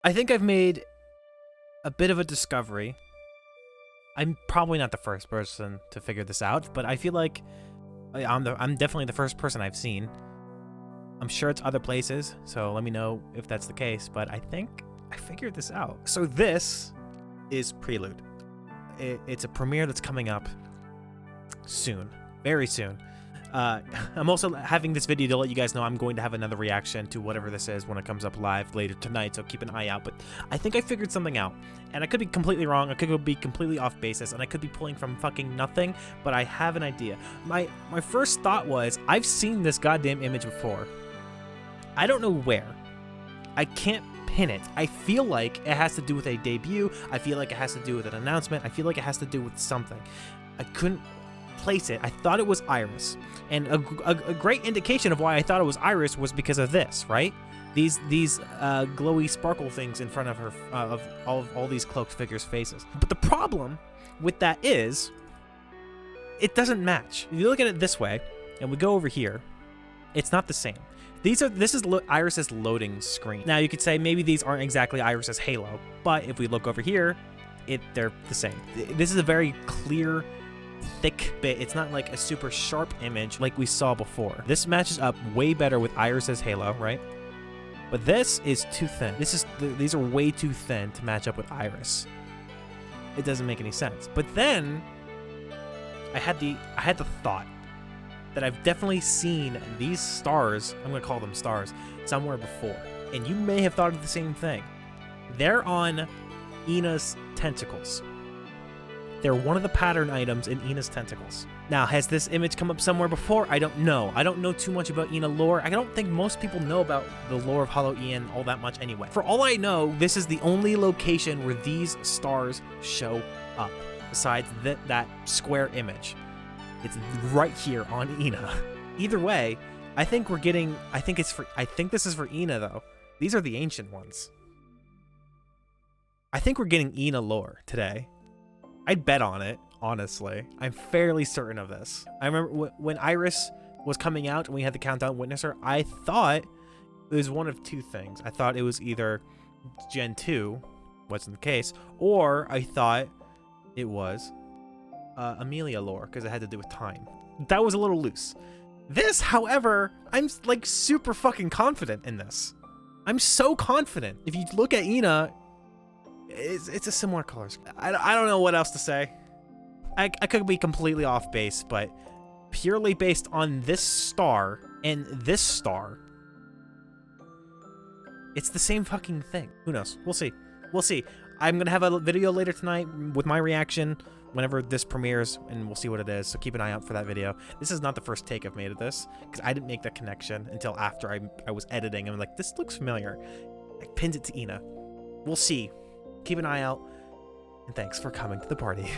I think I've made a bit of a discovery. I'm probably not the first person to figure this out, but I feel like I'm definitely the first person I've seen. I'm sure it's other places, so let me know if that's the case, but I think I figured this out. So this is Prelude. It's a premiere that's coming up soon, very soon. I'm also having this video to let you guys know I'm going to have another reaction to whatever this is when it comes up live later tonight, so keep an eye out. But I think I figured something out, and I could be completely wrong, I could be completely off basis, and I could be pulling from fucking nothing, but I have an idea. My first thought was, I've seen this goddamn image before. I don't know where. I can't pin it. I feel like it has to do with a debut. I feel like it has to do with an announcement. I feel like it has to do with something. I couldn't place it. I thought it was Iris, and a great indication of why I thought it was Iris was because of this, right? These glowy sparkle things in front of her, of all these cloaked figures' faces. But the problem with that is, it doesn't match. If you look at it this way, and we go over here, it's not the same. This is Iris's loading screen. Now you could say maybe these aren't exactly Iris's halo, but if we look over here, they're the same. This is a very clear, thick bit. It's not like a super sharp image like we saw before. This matches up way better with Iris's halo, right? But this is too thin. These are way too thin to match up with Iris. It doesn't make any sense. But then I had the thought that I've definitely seen these stars, I'm gonna call them stars, somewhere before. And you may have thought of the same thing. They're on Ina's tentacles. They're one of the pattern items in Ina's tentacles. Now, has this image come up somewhere before? I don't know. I don't know too much about Ina lore. I don't think most people know about the lore of Holo EN all that much anyway. For all I know, this is the only location where these stars show up, besides that square image. It's right here on Ina. Either way, I think this is for Ina though. These are the ancient ones. I think we're getting Ina lore today. I'd bet on it, honestly. I'm fairly certain of this. I remember when Iris was coming out and we had the countdown witness her, I thought it was one of two things. I thought it was either Gen 2, wasn't the case, or I thought it was Amelia lore, because it had to do with time. That was a little loose. This, however, I'm like super fucking confident in this. I'm so confident. If you look at Ina, it's a similar color. I don't know what else to say. I could be completely off base, but purely based on this star and this star, it's the same fucking thing. Who knows? We'll see. We'll see. I'm gonna have a video later tonight with my reaction whenever this premieres, and we'll see what it is, so keep an eye out for that video. This is not the first take I've made of this, because I didn't make that connection until after I was editing. I'm like, this looks familiar. I pinned it to Ina. We'll see. Keep an eye out, and thanks for coming to the party.